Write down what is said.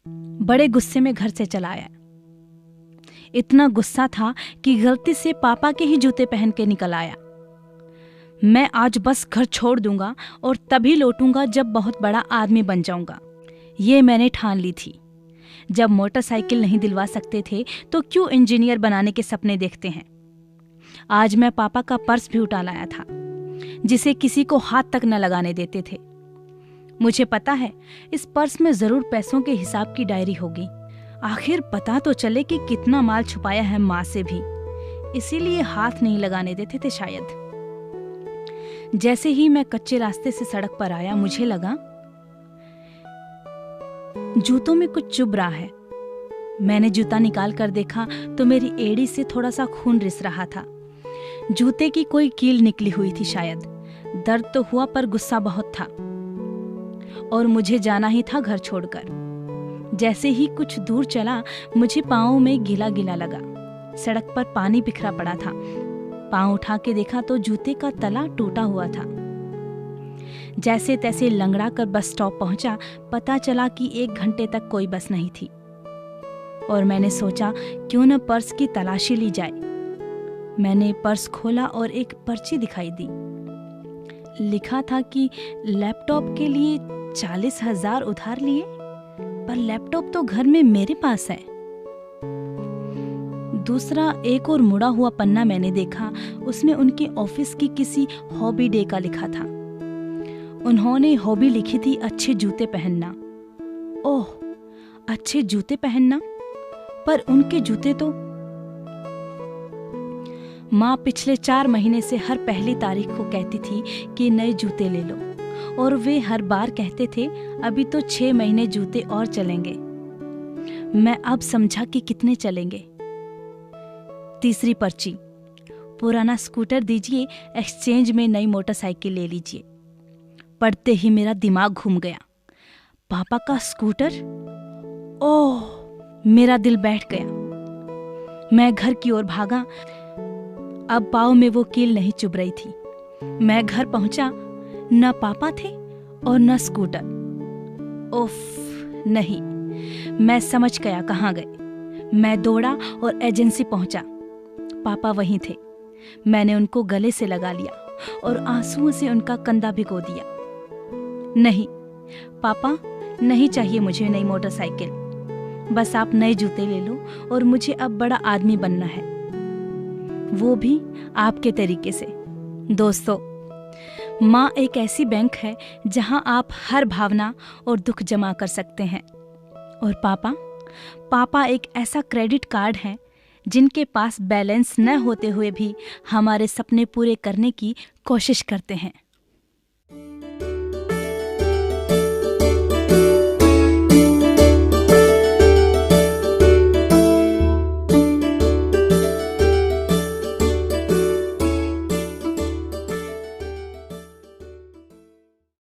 बड़े गुस्से में घर से चला आया। इतना गुस्सा था कि गलती से पापा के ही जूते पहन के निकल आया। मैं आज बस घर छोड़ दूंगा और तभी लौटूंगा जब बहुत बड़ा आदमी बन जाऊंगा, ये मैंने ठान ली थी। जब मोटरसाइकिल नहीं दिलवा सकते थे तो क्यों इंजीनियर बनाने के सपने देखते हैं। आज मैं पापा का पर्स भी उठा लाया था, जिसे किसी को हाथ तक न लगाने देते थे। मुझे पता है इस पर्स में जरूर पैसों के हिसाब की डायरी होगी। आखिर पता तो चले कि कितना माल छुपाया है माँ से भी, इसीलिए हाथ नहीं लगाने देते थे शायद। जैसे ही मैं कच्चे रास्ते से सड़क पर आया, मुझे लगा जूतों में कुछ चुभ रहा है। मैंने जूता निकाल कर देखा तो मेरी एड़ी से थोड़ा सा खून रिस रहा था। जूते की कोई कील निकली हुई थी शायद। दर्द तो हुआ पर गुस्सा बहुत था और मुझे जाना ही था घर छोड़कर। जैसे ही कुछ दूर चला, मुझे पाँव में गीला गीला लगा। सड़क पर पानी बिखरा पड़ा था। पाँव उठा के देखा तो जूते का तला टूटा हुआ था। जैसे तैसे लंगड़ा कर बस स्टॉप पहुंचा। पता चला कि 1 घंटे तक कोई बस नहीं थी और मैंने सोचा क्यों न पर्स की तलाशी ली जाए। मैंने पर्स खोला और एक पर्ची दिखाई दी। लिखा था कि लैपटॉप के लिए 40,000 उधार लिए, पर लैपटॉप तो घर में मेरे पास है। दूसरा एक और मुड़ा हुआ पन्ना मैंने देखा। उसमें उनके ऑफिस की किसी हॉबी डे का लिखा था। उन्होंने हॉबी लिखी थी अच्छे जूते पहनना। ओह, अच्छे जूते पहनना, पर उनके जूते तो। माँ पिछले 4 महीने से हर पहली तारीख को कहती थी कि नए जूते ले लो, और वे हर बार कहते थे अभी तो 6 महीने जूते और चलेंगे। मैं अब समझा कि कितने चलेंगे। तीसरी पर्ची, पुराना स्कूटर दीजिए, एक्सचेंज में नई मोटरसाइकिल ले लीजिए। पढ़ते ही मेरा दिमाग घूम गया। पापा का स्कूटर? ओह, मेरा दिल बैठ गया। मैं घर की ओर भागा। अब पाँव में वो कील नहीं चुभ रही थी। मैं घर पहुंचा, न पापा थे और न स्कूटर। उफ, नहीं, मैं समझ गया कहाँ गए। मैं दौड़ा और एजेंसी पहुंचा। पापा वहीं थे। मैंने उनको गले से लगा लिया और आंसुओं से उनका कंधा भिगो दिया। नहीं पापा, नहीं चाहिए मुझे नई मोटरसाइकिल। बस आप नए जूते ले लो और मुझे अब बड़ा आदमी बनना है, वो भी आपके तरीके से। दोस्तों, माँ एक ऐसी बैंक है जहाँ आप हर भावना और दुख जमा कर सकते हैं। और पापा एक ऐसा क्रेडिट कार्ड है जिनके पास बैलेंस न होते हुए भी हमारे सपने पूरे करने की कोशिश करते हैं।